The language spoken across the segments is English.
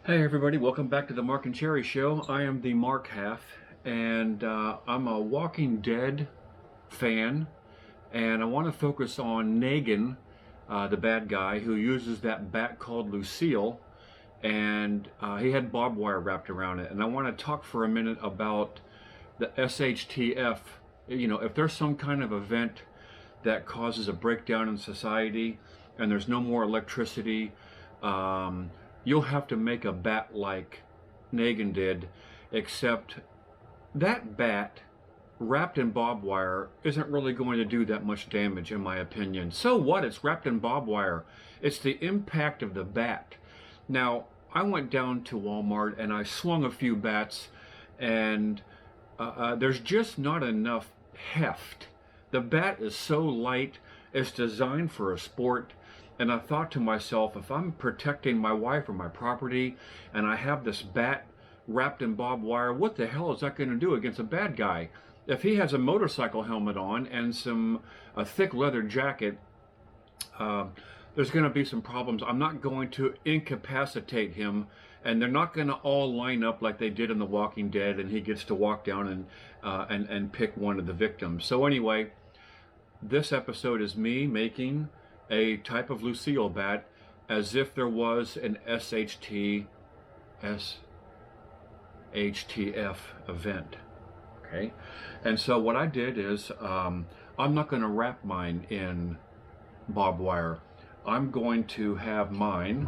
Hey everybody, welcome back to the Mark and Cherry Show. I am the Mark half, and I'm a Walking Dead fan, and I want to focus on Negan, the bad guy who uses that bat called Lucille, and he had barbed wire wrapped around it. And I want to talk for a minute about the SHTF. You know, if there's some kind of event that causes a breakdown in society and there's no more electricity, you'll have to make a bat like Negan did, except that bat wrapped in barbed wire isn't really going to do that much damage, in my opinion. So what? It's wrapped in barbed wire. It's the impact of the bat. Now, I went down to Walmart and I swung a few bats, and there's just not enough heft. The bat is so light, it's designed for a sport. And I thought to myself, if I'm protecting my wife or my property and I have this bat wrapped in barbed wire, what the hell is that going to do against a bad guy? If he has a motorcycle helmet on and a thick leather jacket, there's going to be some problems. I'm not going to incapacitate him, and they're not going to all line up like they did in The Walking Dead, and he gets to walk down and pick one of the victims. So anyway, this episode is me making a type of Lucille bat as if there was an SHTF event. Okay, and so what I did is I'm not going to wrap mine in barbed wire. I'm going to have mine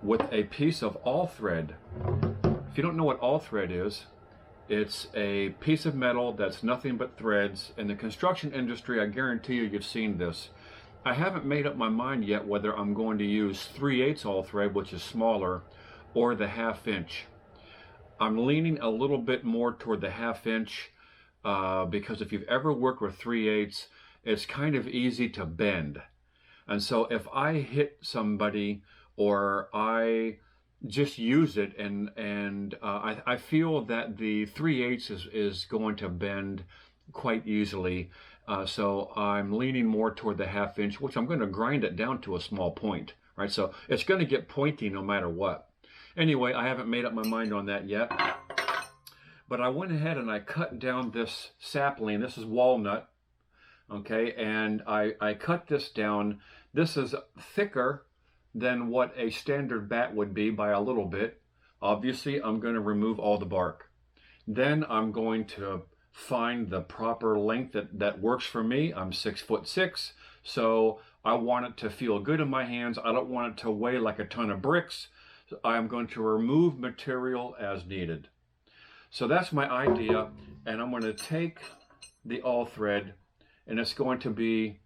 with a piece of all thread. If you don't know what all thread is, it's a piece of metal that's nothing but threads. In the construction industry, I guarantee you've seen this. I haven't made up my mind yet whether I'm going to use 3/8 all thread, which is smaller, or the 1/2 inch. I'm leaning a little bit more toward the 1/2 inch because if you've ever worked with 3/8, it's kind of easy to bend. And so if I hit somebody or I just use it and I feel that the 3/8 is going to bend quite easily. So I'm leaning more toward the 1/2 inch, which I'm going to grind it down to a small point, right? So it's going to get pointy no matter what. Anyway, I haven't made up my mind on that yet, but I went ahead and I cut down this sapling. This is walnut, okay? And I cut this down. This is thicker than what a standard bat would be by a little bit. Obviously, I'm going to remove all the bark. Then I'm going to find the proper length that works for me. I'm 6'6", so I want it to feel good in my hands. I don't want it to weigh like a ton of bricks. So I'm going to remove material as needed. So that's my idea, and I'm going to take the all thread, and it's going to be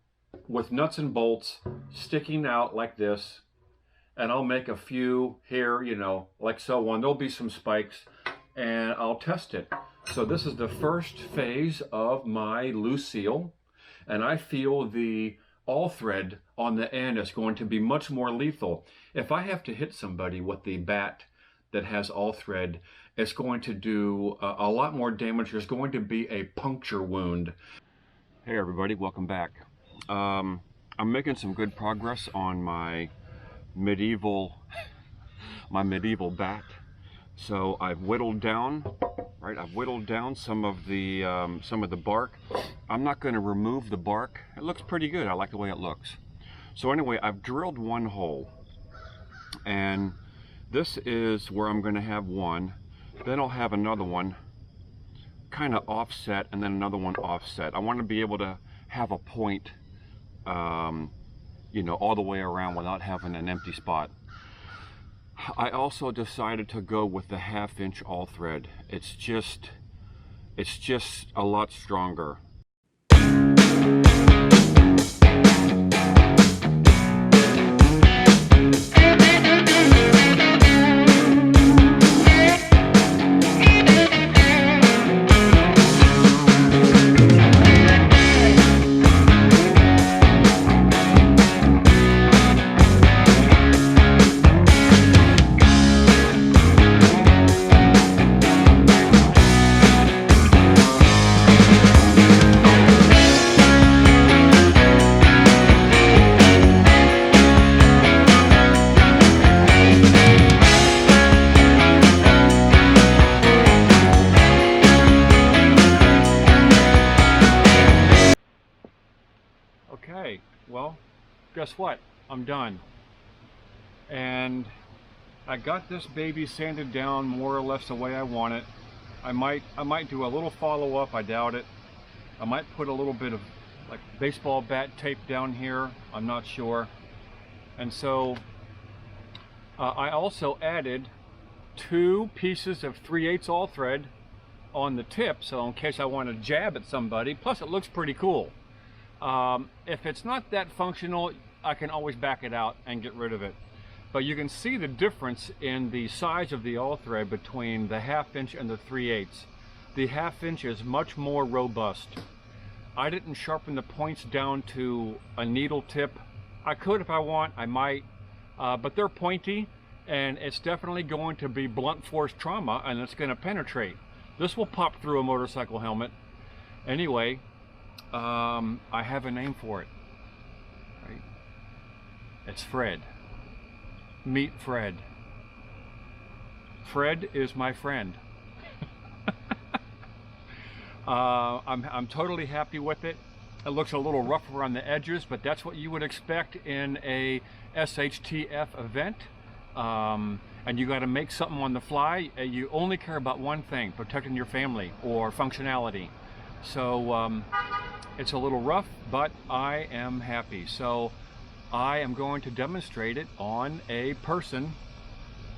with nuts and bolts sticking out like this, and I'll make a few here, you know, like so on. There'll be some spikes, and I'll test it. So this is the first phase of my Lucille, and I feel the all thread on the end is going to be much more lethal. If I have to hit somebody with the bat that has all thread, it's going to do a lot more damage. There's going to be a puncture wound. Hey everybody, welcome back. I'm making some good progress on my medieval bat. So I've whittled down. Right, I've whittled down some of the bark. I'm not going to remove the bark. It looks pretty good. I like the way it looks. So anyway, I've drilled one hole, and this is where I'm going to have one. Then I'll have another one kind of offset, and then another one offset. I want to be able to have a point, you know, all the way around without having an empty spot. I also decided to go with the 1/2 inch all thread. It's just a lot stronger. guess what? I'm done. And I got this baby sanded down more or less the way I want it. I might do a little follow-up, I doubt it. I might put a little bit of like baseball bat tape down here, I'm not sure. And so I also added 2 pieces of 3/8 all thread on the tip, so in case I want to jab at somebody. Plus it looks pretty cool. If it's not that functional, I can always back it out and get rid of it. But you can see the difference in the size of the all thread between the 1/2 inch and the 3/8. The 1/2 inch is much more robust. I didn't sharpen the points down to a needle tip. I could if I want, I might, but they're pointy, and it's definitely going to be blunt force trauma, and it's going to penetrate. This will pop through a motorcycle helmet. Anyway, I have a name for it. Right? It's Fred. Meet Fred. Fred is my friend. I'm totally happy with it. It looks a little rough around the edges, but that's what you would expect in a SHTF event. And you got to make something on the fly. You only care about one thing: protecting your family or functionality. So it's a little rough, but I am happy. So I am going to demonstrate it on a person.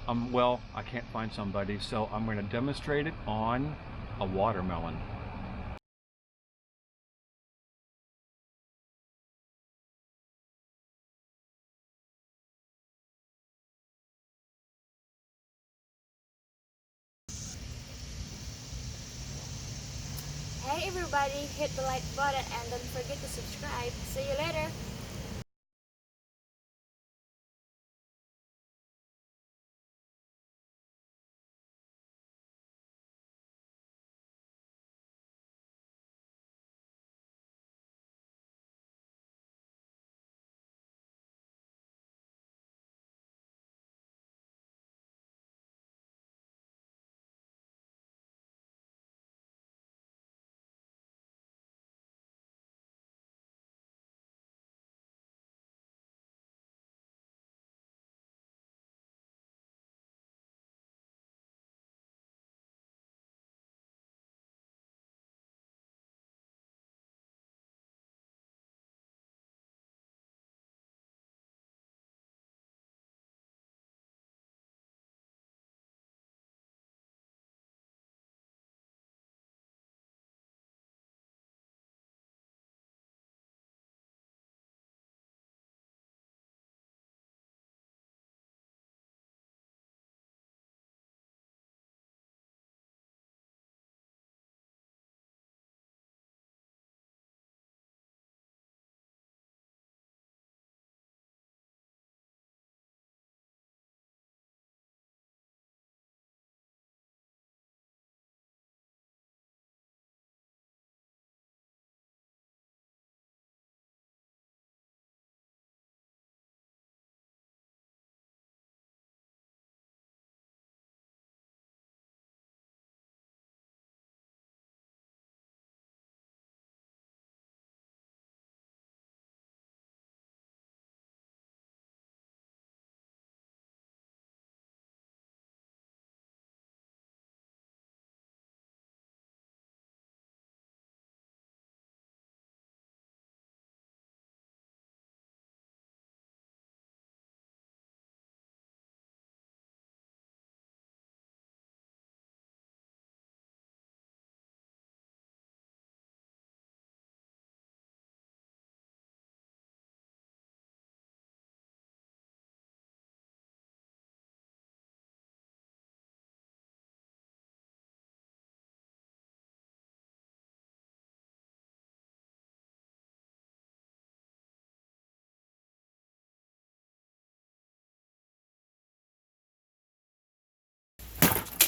Well, I can't find somebody, so I'm going to demonstrate it on a watermelon. Hey everybody, hit the like button and don't forget to subscribe. See you later.